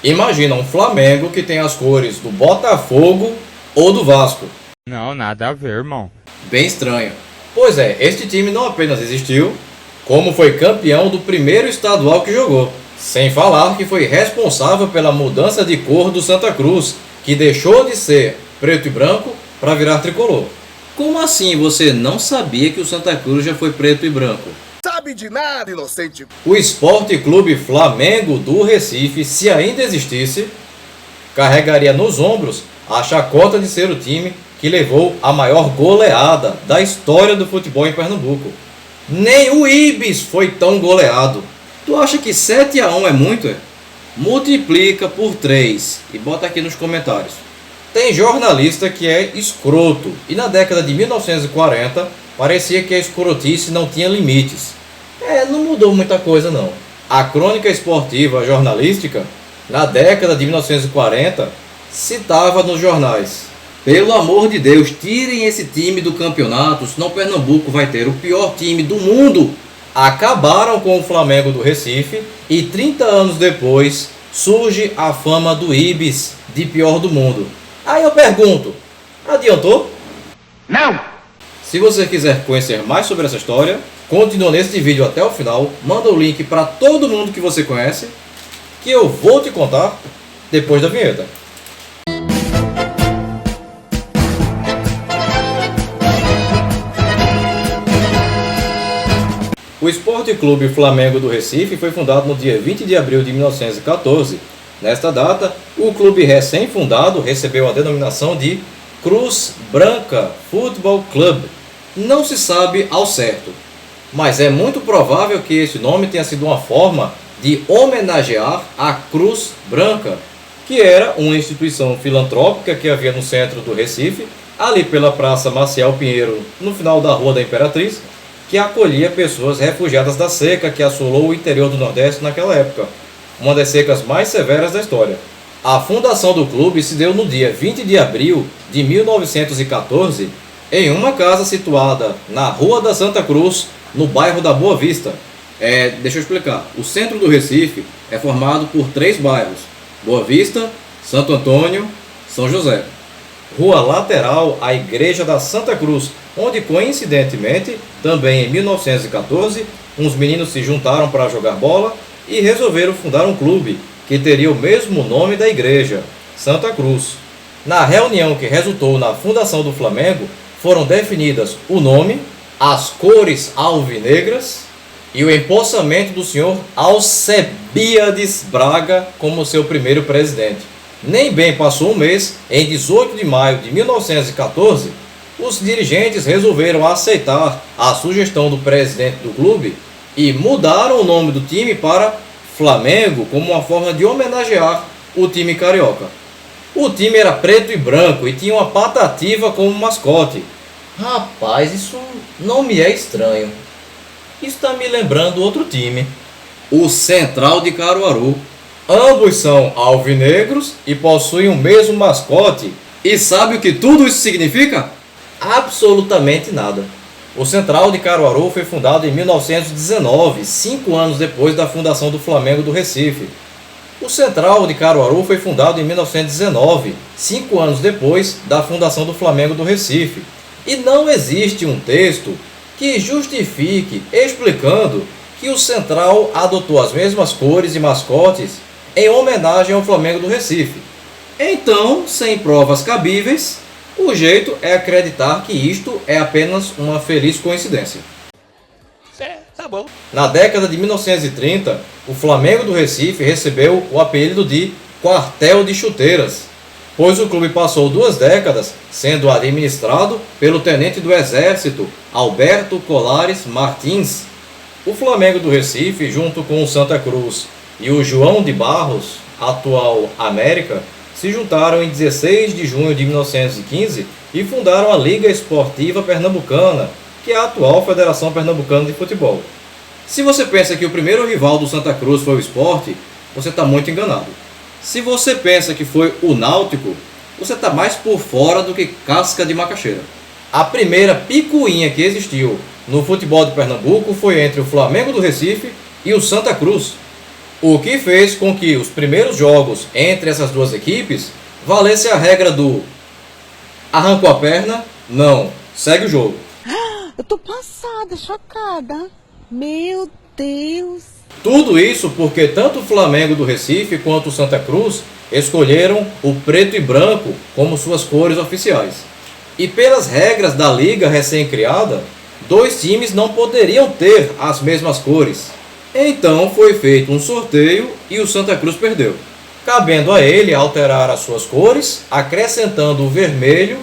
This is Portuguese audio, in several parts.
Imagina um Flamengo que tem as cores do Botafogo ou do Vasco. Não, nada a ver, irmão. Bem estranho. Pois é, este time não apenas existiu, como foi campeão do primeiro estadual que jogou. Sem falar que foi responsável pela mudança de cor do Santa Cruz, que deixou de ser preto e branco para virar tricolor. Como assim você não sabia que o Santa Cruz já foi preto e branco? Sabe de nada, inocente. O Esporte Clube Flamengo do Recife, se ainda existisse, carregaria nos ombros a chacota de ser o time que levou a maior goleada da história do futebol em Pernambuco. Nem o Ibis foi tão goleado. Tu acha que 7-1 é muito? Multiplica por 3 e bota aqui nos comentários. Tem jornalista que é escroto, e na década de 1940 parecia que a escrotice não tinha limites. Não mudou muita coisa não. A crônica esportiva jornalística, na década de 1940, citava nos jornais: pelo amor de Deus, tirem esse time do campeonato, senão Pernambuco vai ter o pior time do mundo. Acabaram com o Flamengo do Recife e 30 anos depois surge a fama do Ibis de pior do mundo. Aí eu pergunto, adiantou? Não! Se você quiser conhecer mais sobre essa história, continua nesse vídeo até o final, manda o link para todo mundo que você conhece, que eu vou te contar depois da vinheta. O Esporte Clube Flamengo do Recife foi fundado no dia 20 de abril de 1914. Nesta data, o clube recém-fundado recebeu a denominação de Cruz Branca Futebol Club. Não se sabe ao certo, mas é muito provável que esse nome tenha sido uma forma de homenagear a Cruz Branca, que era uma instituição filantrópica que havia no centro do Recife, ali pela Praça Maciel Pinheiro, no final da Rua da Imperatriz, que acolhia pessoas refugiadas da seca que assolou o interior do Nordeste naquela época, uma das secas mais severas da história. A fundação do clube se deu no dia 20 de abril de 1914, em uma casa situada na Rua da Santa Cruz, no bairro da Boa Vista. Deixa eu explicar, o centro do Recife é formado por 3 bairros: Boa Vista, Santo Antônio, São José. Rua lateral à Igreja da Santa Cruz, onde coincidentemente, também em 1914, uns meninos se juntaram para jogar bola e resolveram fundar um clube que teria o mesmo nome da igreja, Santa Cruz. Na reunião que resultou na fundação do Flamengo, foram definidas o nome, as cores alvinegras e o empossamento do senhor Alcebiades Braga como seu primeiro presidente. Nem bem passou um mês, em 18 de maio de 1914, os dirigentes resolveram aceitar a sugestão do presidente do clube e mudaram o nome do time para Flamengo como uma forma de homenagear o time carioca. O time era preto e branco e tinha uma patativa como mascote. Rapaz, isso não me é estranho. Está me lembrando outro time, o Central de Caruaru. Ambos são alvinegros e possuem o mesmo mascote. E sabe o que tudo isso significa? Absolutamente nada. O Central de Caruaru foi fundado em 1919, 5 anos depois da fundação do Flamengo do Recife. O Central de Caruaru foi fundado em 1919, 5 anos depois da fundação do Flamengo do Recife. E não existe um texto que justifique explicando que o Central adotou as mesmas cores e mascotes em homenagem ao Flamengo do Recife. Então, sem provas cabíveis, o jeito é acreditar que isto é apenas uma feliz coincidência. Tá bom. Na década de 1930, o Flamengo do Recife recebeu o apelido de Quartel de Chuteiras, pois o clube passou 2 décadas sendo administrado pelo tenente do Exército Alberto Colares Martins. O Flamengo do Recife, junto com o Santa Cruz e o João de Barros, atual América, se juntaram em 16 de junho de 1915 e fundaram a Liga Esportiva Pernambucana, que é a atual Federação Pernambucana de Futebol. Se você pensa que o primeiro rival do Santa Cruz foi o Sport, você está muito enganado. Se você pensa que foi o Náutico, você está mais por fora do que casca de macaxeira. A primeira picuinha que existiu no futebol de Pernambuco foi entre o Flamengo do Recife e o Santa Cruz. O que fez com que os primeiros jogos entre essas duas equipes valesse a regra do arrancou a perna, não, segue o jogo. Eu tô passada, chocada. Meu Deus. Tudo isso porque tanto o Flamengo do Recife quanto o Santa Cruz escolheram o preto e branco como suas cores oficiais. E pelas regras da liga recém-criada, dois times não poderiam ter as mesmas cores. Então foi feito um sorteio e o Santa Cruz perdeu, cabendo a ele alterar as suas cores, acrescentando o vermelho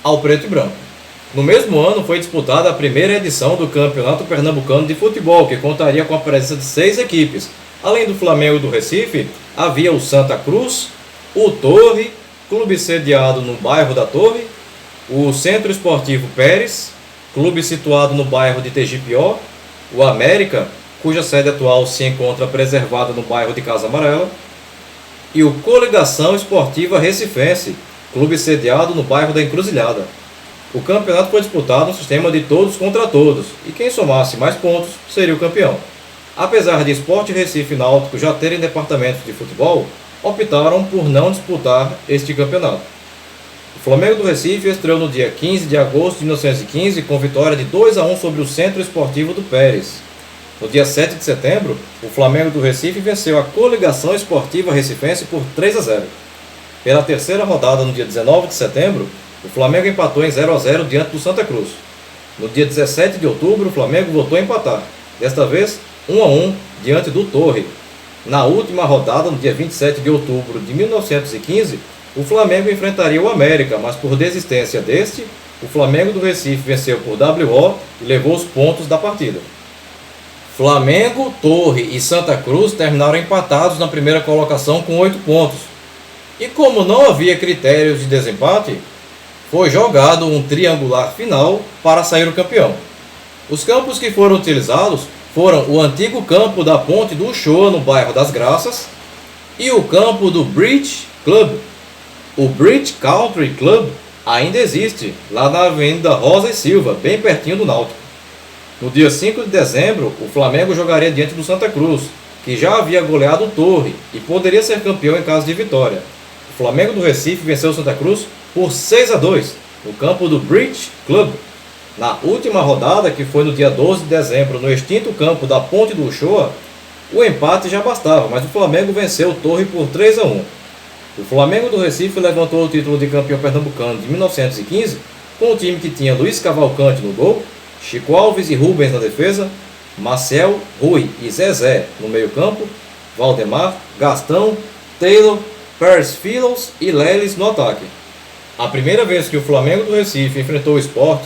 ao preto e branco. No mesmo ano foi disputada a primeira edição do Campeonato Pernambucano de Futebol, que contaria com a presença de 6 equipes. Além do Flamengo do Recife, havia o Santa Cruz, o Torre, clube sediado no bairro da Torre, o Centro Esportivo Pérez, clube situado no bairro de Tegipió, o América, cuja sede atual se encontra preservada no bairro de Casa Amarela, e o Coligação Esportiva Recifense, clube sediado no bairro da Encruzilhada. O campeonato foi disputado no sistema de todos contra todos, e quem somasse mais pontos seria o campeão. Apesar de Sport Recife e Náutico já terem departamentos de futebol, optaram por não disputar este campeonato. O Flamengo do Recife estreou no dia 15 de agosto de 1915 com vitória de 2-1 sobre o Centro Esportivo do Pérez. No dia 7 de setembro, o Flamengo do Recife venceu a Coligação Esportiva Recifense por 3-0. Pela terceira rodada, no dia 19 de setembro, o Flamengo empatou em 0-0 diante do Santa Cruz. No dia 17 de outubro, o Flamengo voltou a empatar, desta vez 1-1 diante do Torre. Na última rodada, no dia 27 de outubro de 1915, o Flamengo enfrentaria o América, mas por desistência deste, o Flamengo do Recife venceu por WO e levou os pontos da partida. Flamengo, Torre e Santa Cruz terminaram empatados na primeira colocação com 8 pontos. E como não havia critérios de desempate, foi jogado um triangular final para sair o campeão. Os campos que foram utilizados foram o antigo campo da Ponte do Uchoa, no bairro das Graças, e o campo do Bridge Club. O Bridge Country Club ainda existe, lá na Avenida Rosa e Silva, bem pertinho do Náutico. No dia 5 de dezembro, o Flamengo jogaria diante do Santa Cruz, que já havia goleado o Torre e poderia ser campeão em caso de vitória. O Flamengo do Recife venceu o Santa Cruz por 6-2, no campo do Bridge Club. Na última rodada, que foi no dia 12 de dezembro, no extinto campo da Ponte do Uchoa, o empate já bastava, mas o Flamengo venceu o Torre por 3-1. O Flamengo do Recife levantou o título de campeão pernambucano de 1915, com o time que tinha Luiz Cavalcante no gol, Chico Alves e Rubens na defesa, Marcel, Rui e Zezé no meio-campo, Valdemar, Gastão, Taylor, Pérez Filos e Lelis no ataque. A primeira vez que o Flamengo do Recife enfrentou o Sport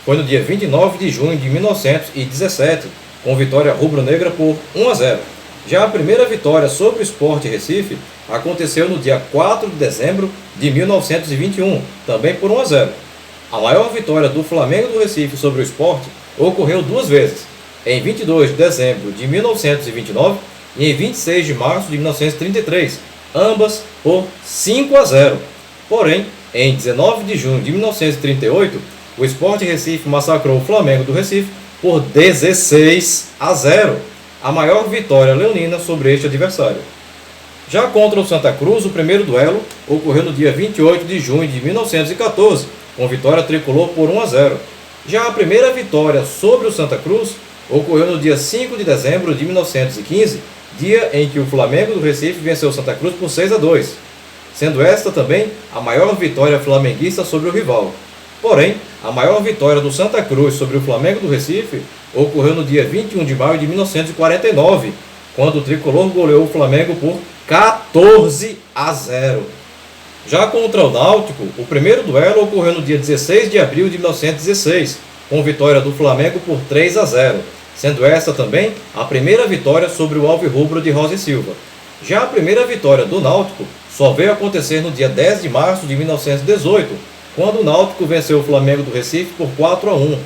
foi no dia 29 de junho de 1917, com vitória rubro-negra por 1-0. Já a primeira vitória sobre o Sport Recife aconteceu no dia 4 de dezembro de 1921, também por 1-0. A maior vitória do Flamengo do Recife sobre o Sport ocorreu 2 vezes, em 22 de dezembro de 1929 e em 26 de março de 1933, ambas por 5-0. Porém, em 19 de junho de 1938, o Sport Recife massacrou o Flamengo do Recife por 16-0, a maior vitória leonina sobre este adversário. Já contra o Santa Cruz, o primeiro duelo ocorreu no dia 28 de junho de 1914, com vitória tricolor por 1-0. Já a primeira vitória sobre o Santa Cruz ocorreu no dia 5 de dezembro de 1915, dia em que o Flamengo do Recife venceu o Santa Cruz por 6-2, sendo esta também a maior vitória flamenguista sobre o rival. Porém, a maior vitória do Santa Cruz sobre o Flamengo do Recife ocorreu no dia 21 de maio de 1949, quando o tricolor goleou o Flamengo por 14-0. Já contra o Náutico, o primeiro duelo ocorreu no dia 16 de abril de 1916, com vitória do Flamengo por 3-0, sendo esta também a primeira vitória sobre o alvirrubro de Rosa e Silva. Já a primeira vitória do Náutico só veio acontecer no dia 10 de março de 1918, quando o Náutico venceu o Flamengo do Recife por 4-1.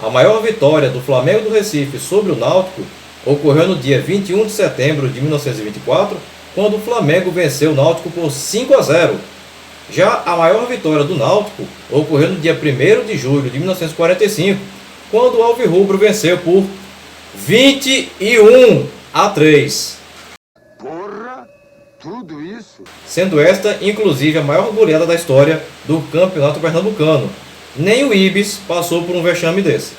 A maior vitória do Flamengo do Recife sobre o Náutico ocorreu no dia 21 de setembro de 1924, quando o Flamengo venceu o Náutico por 5-0. Já a maior vitória do Náutico ocorreu no dia 1º de julho de 1945, quando o alvirrubro venceu por 21-3. Tudo isso? Sendo esta, inclusive, a maior goleada da história do campeonato pernambucano. Nem o Ibis passou por um vexame desse.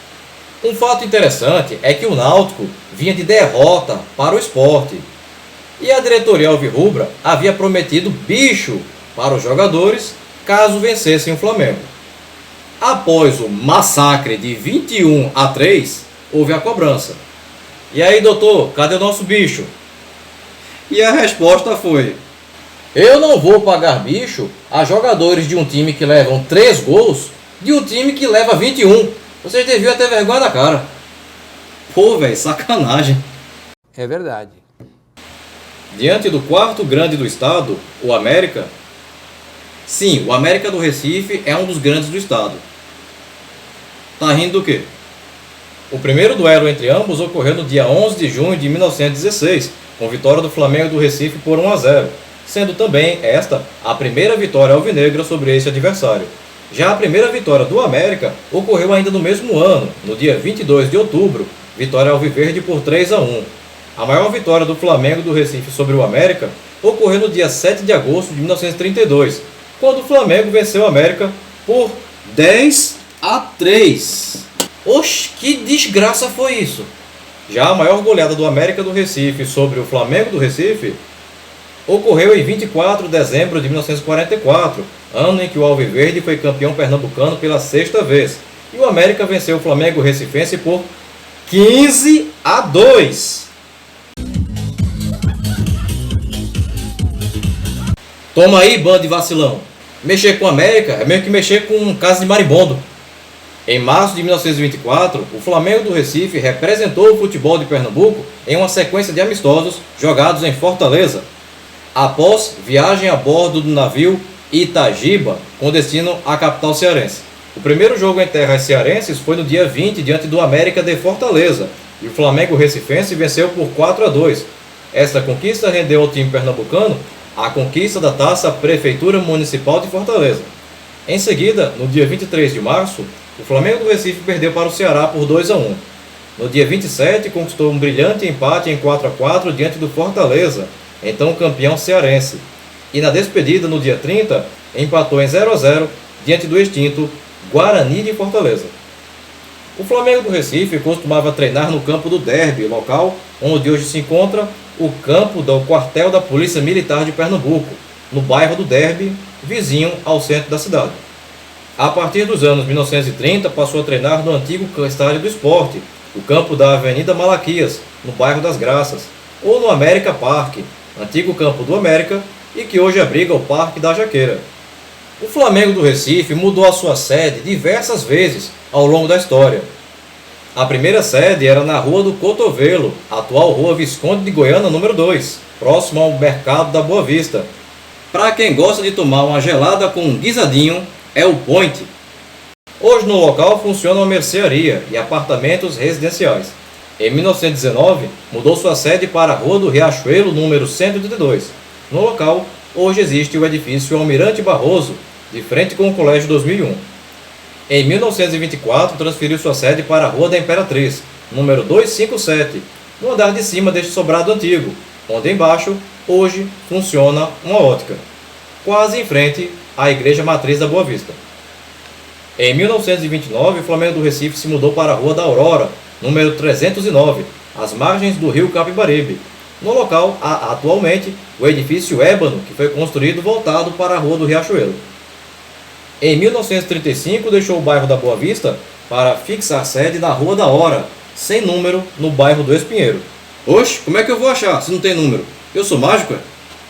Um fato interessante é que o Náutico vinha de derrota para o Sport. E a diretoria alvirrubra havia prometido bicho para os jogadores caso vencessem o Flamengo. Após o massacre de 21-3, houve a cobrança. E aí, doutor, cadê o nosso bicho? E a resposta foi: eu não vou pagar bicho a jogadores de um time que levam 3 gols de um time que leva 21. Vocês deviam ter vergonha na cara. Pô, velho, sacanagem. É verdade. Diante do quarto grande do estado, o América. Sim, o América do Recife é um dos grandes do estado. Tá rindo do quê? O primeiro duelo entre ambos ocorreu no dia 11 de junho de 1916, com vitória do Flamengo do Recife por 1-0, sendo também esta a primeira vitória alvinegra sobre esse adversário. Já a primeira vitória do América ocorreu ainda no mesmo ano, no dia 22 de outubro, vitória alviverde por 3-1. A maior vitória do Flamengo do Recife sobre o América ocorreu no dia 7 de agosto de 1932, quando o Flamengo venceu o América por 10-3. Oxe, que desgraça foi isso! Já a maior goleada do América do Recife sobre o Flamengo do Recife ocorreu em 24 de dezembro de 1944, ano em que o Alviverde foi campeão pernambucano pela 6ª vez, e o América venceu o Flamengo Recifense por 15-2. Toma aí, bando de vacilão. Mexer com o América é meio que mexer com casa de marimbondo. Em março de 1924, o Flamengo do Recife representou o futebol de Pernambuco em uma sequência de amistosos jogados em Fortaleza, após viagem a bordo do navio Itagiba, com destino à capital cearense. O primeiro jogo em terras cearenses foi no dia 20 diante do América de Fortaleza, e o Flamengo Recifense venceu por 4-2. Esta conquista rendeu ao time pernambucano a conquista da taça Prefeitura Municipal de Fortaleza. Em seguida, no dia 23 de março, o Flamengo do Recife perdeu para o Ceará por 2-1. No dia 27, conquistou um brilhante empate em 4-4 diante do Fortaleza, então campeão cearense. E na despedida, no dia 30, empatou em 0-0 diante do extinto Guarani de Fortaleza. O Flamengo do Recife costumava treinar no campo do Derby, local onde hoje se encontra o campo do quartel da Polícia Militar de Pernambuco, no bairro do Derby, vizinho ao centro da cidade. A partir dos anos 1930, passou a treinar no antigo estádio do Esporte, o campo da Avenida Malaquias, no bairro das Graças, ou no América Parque, antigo campo do América, e que hoje abriga o Parque da Jaqueira. O Flamengo do Recife mudou a sua sede diversas vezes ao longo da história. A primeira sede era na Rua do Cotovelo, atual Rua Visconde de Goiânia, número 2, próximo ao Mercado da Boa Vista. Para quem gosta de tomar uma gelada com um guisadinho, é o Point. Hoje no local funciona uma mercearia e apartamentos residenciais. Em 1919, mudou sua sede para a Rua do Riachuelo, número 182. No local, hoje existe o edifício Almirante Barroso, de frente com o Colégio 2001. Em 1924, transferiu sua sede para a Rua da Imperatriz, número 257, no andar de cima deste sobrado antigo, onde embaixo, hoje, funciona uma ótica, quase em frente à Igreja Matriz da Boa Vista. Em 1929, o Flamengo do Recife se mudou para a Rua da Aurora, número 309, às margens do rio Capibaribe. No local há atualmente o edifício Ébano, que foi construído voltado para a Rua do Riachuelo. Em 1935, deixou o bairro da Boa Vista para fixar sede na Rua da Hora, sem número, no bairro do Espinheiro. Oxe, como é que eu vou achar se não tem número? Eu sou mágico, é?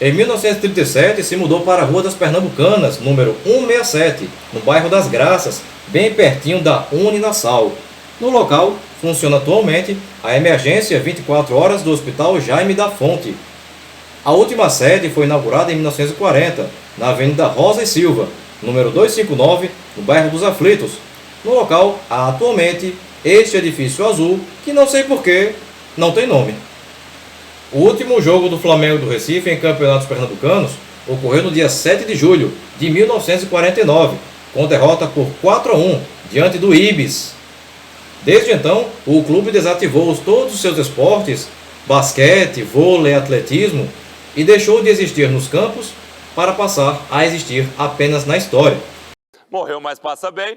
Em 1937, se mudou para a Rua das Pernambucanas, número 167, no bairro das Graças, bem pertinho da Uninassal. No local, funciona atualmente a emergência 24 horas do Hospital Jaime da Fonte. A última sede foi inaugurada em 1940, na Avenida Rosa e Silva, número 259, no bairro dos Aflitos. No local, há atualmente este edifício azul, que não sei porquê, não tem nome. O último jogo do Flamengo do Recife em campeonatos pernambucanos ocorreu no dia 7 de julho de 1949, com derrota por 4-1 diante do Ibis. Desde então, o clube desativou todos os seus esportes, basquete, vôlei, atletismo, e deixou de existir nos campos para passar a existir apenas na história. Morreu, mas passa bem.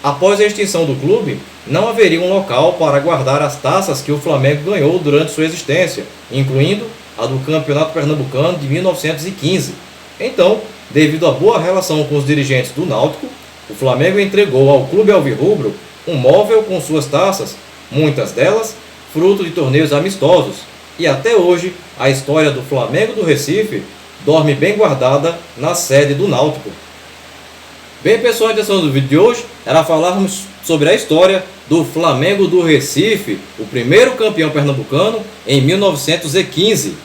Após a extinção do clube, não haveria um local para guardar as taças que o Flamengo ganhou durante sua existência, incluindo a do Campeonato Pernambucano de 1915. Então, devido à boa relação com os dirigentes do Náutico, o Flamengo entregou ao Clube Alvirrubro um móvel com suas taças, muitas delas fruto de torneios amistosos, e até hoje a história do Flamengo do Recife dorme bem guardada na sede do Náutico. Bem, pessoal, a intenção do vídeo de hoje era falarmos sobre a história do Flamengo do Recife, o primeiro campeão pernambucano em 1915.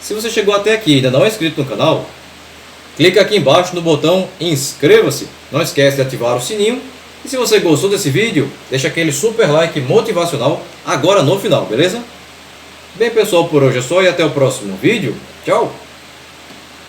Se você chegou até aqui e ainda não é inscrito no canal, clica aqui embaixo no botão inscreva-se, não esquece de ativar o sininho, e se você gostou desse vídeo, deixa aquele super like motivacional agora no final, beleza? Bem, pessoal, por hoje é só e até o próximo vídeo. Tchau!